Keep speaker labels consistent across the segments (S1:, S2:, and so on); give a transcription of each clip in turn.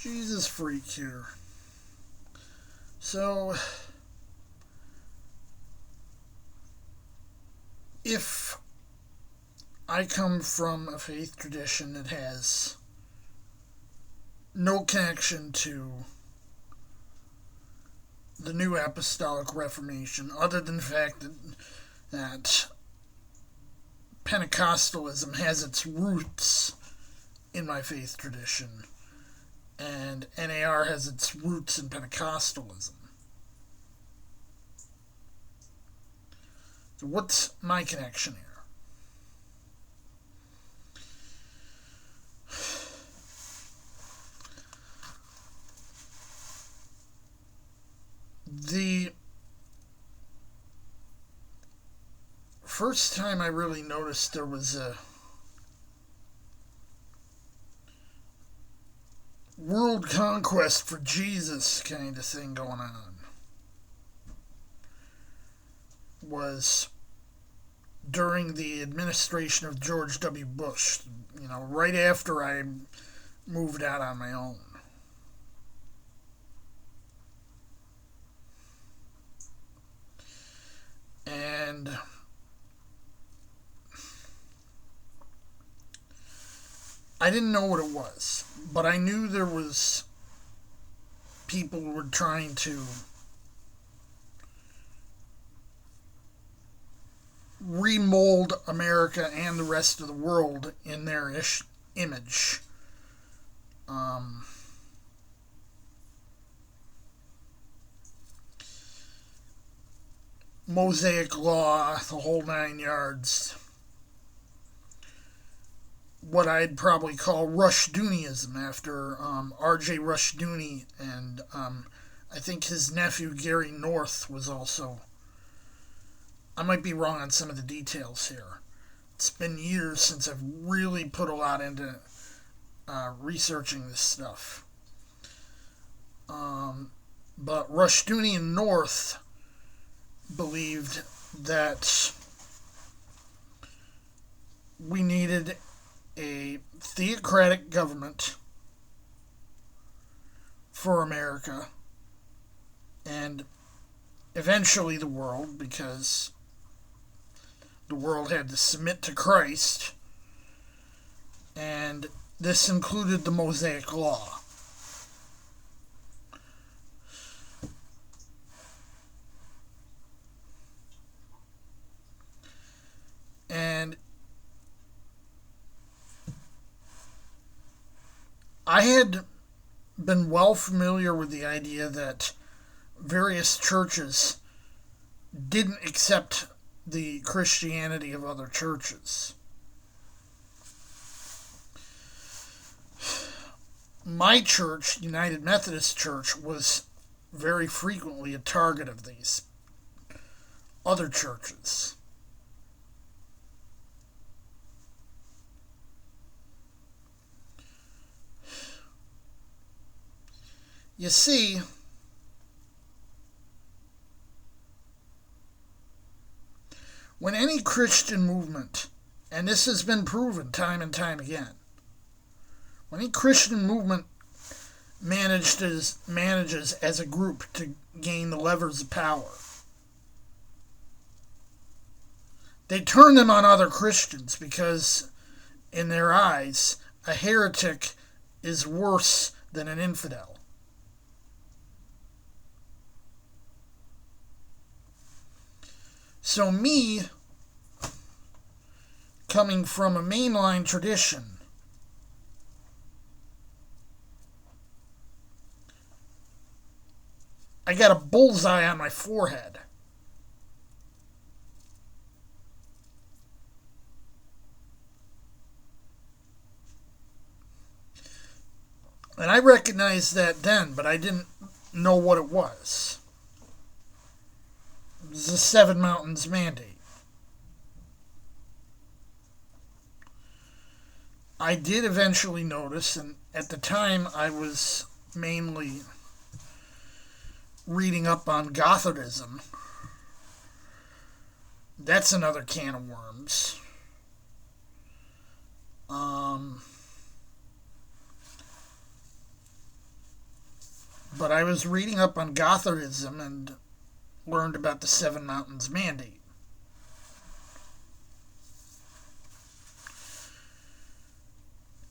S1: Jesus freak here. So, if I come from a faith tradition that has no connection to the New Apostolic Reformation, other than the fact that Pentecostalism has its roots in my faith tradition, and NAR has its roots in Pentecostalism. So what's my connection here? The first time I really noticed there was a world conquest for Jesus kind of thing going on was during the administration of George W. Bush, right after I moved out on my own. And I didn't know what it was, but I knew there was people who were trying to remold America and the rest of the world in their image. Mosaic law, the whole 9 yards. What I'd probably call Rushdoonyism after R.J. Rushdoony, and I think his nephew Gary North was also. I might be wrong on some of the details here. It's been years since I've really put a lot into researching this stuff. But Rushdoony and North believed that we needed a theocratic government for America and eventually the world, because the world had to submit to Christ, and this included the Mosaic law. And I had been well familiar with the idea that various churches didn't accept the Christianity of other churches. My church, United Methodist Church, was very frequently a target of these other churches. You see, when any Christian movement, and this has been proven time and time again, when any Christian movement manages as a group to gain the levers of power, they turn them on other Christians because, in their eyes, a heretic is worse than an infidel. So me, coming from a mainline tradition, I got a bullseye on my forehead. And I recognized that then, but I didn't know what it was. It was the Seven Mountains Mandate. I did eventually notice, and at the time I was mainly reading up on Gothardism. That's another can of worms. But I was reading up on Gotharism and learned about the Seven Mountains Mandate.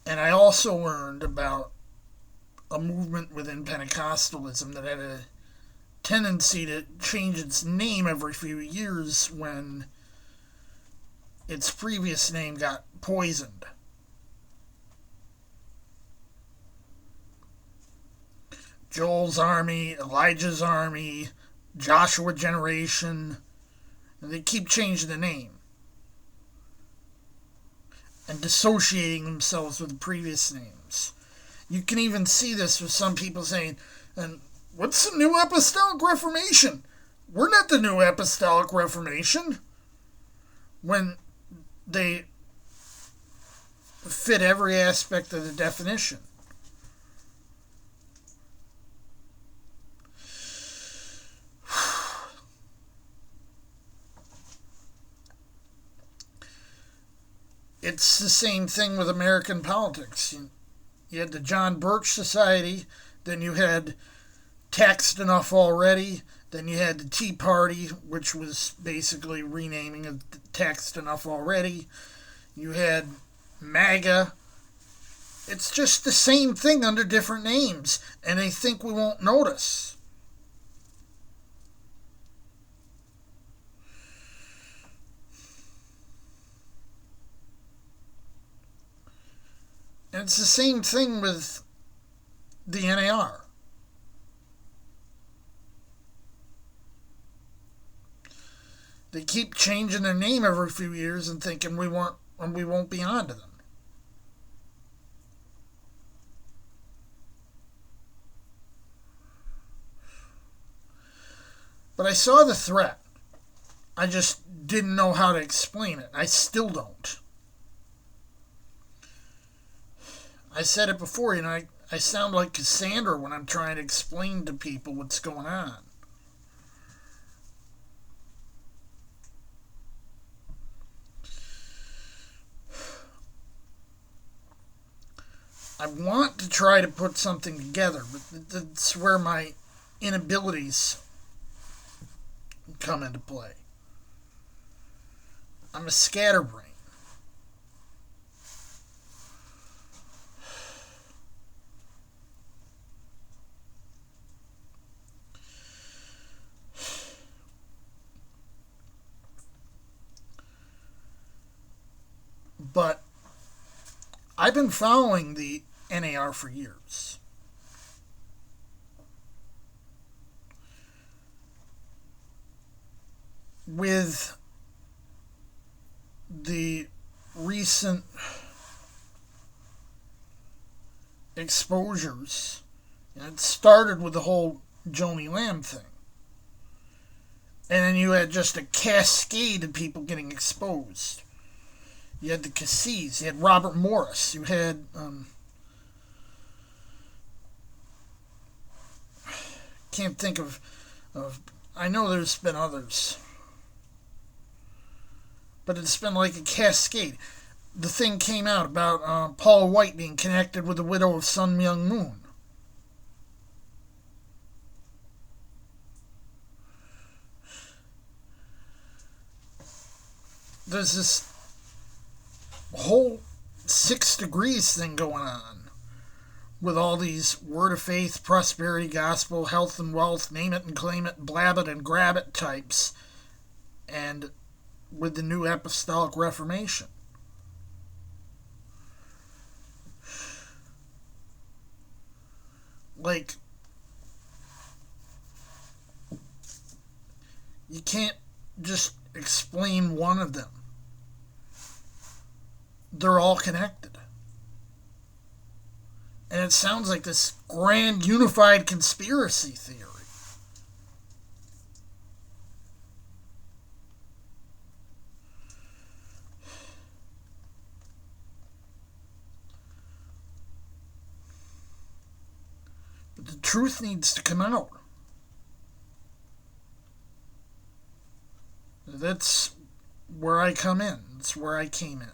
S1: And I also learned about a movement within Pentecostalism that had a tendency to change its name every few years when its previous name got poisoned. Joel's army, Elijah's army, Joshua generation, and they keep changing the name and dissociating themselves with the previous names. You can even see this with some people saying, and what's the New Apostolic Reformation? We're not the New Apostolic Reformation. When they fit every aspect of the definition. It's the same thing with American politics. You had the John Birch Society, then you had Taxed Enough Already, then you had the Tea Party, which was basically renaming of Taxed Enough Already. You had MAGA. It's just the same thing under different names, and they think we won't notice. And it's the same thing with the NAR. They keep changing their name every few years and thinking we won't be on to them. But I saw the threat. I just didn't know how to explain it. I still don't. I said it before, I sound like Cassandra when I'm trying to explain to people what's going on. I want to try to put something together, but that's where my inabilities come into play. I'm a scatterbrain. But I've been following the NAR for years. With the recent exposures, it started with the whole Joni Lamb thing. And then you had just a cascade of people getting exposed. You had the Cassis, you had Robert Morris, you had can't think of I know there's been others, but it's been like a cascade. The thing came out about Paul White being connected with the widow of Sun Myung Moon. There's this whole 6 degrees thing going on with all these word of faith, prosperity gospel, health and wealth, name it and claim it, blab it and grab it types, and with the New Apostolic Reformation. Like, you can't just explain one of them. They're all connected. And it sounds like this grand unified conspiracy theory. But the truth needs to come out. That's where I come in. That's where I came in.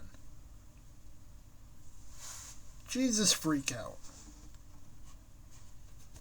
S1: Jesus freak out.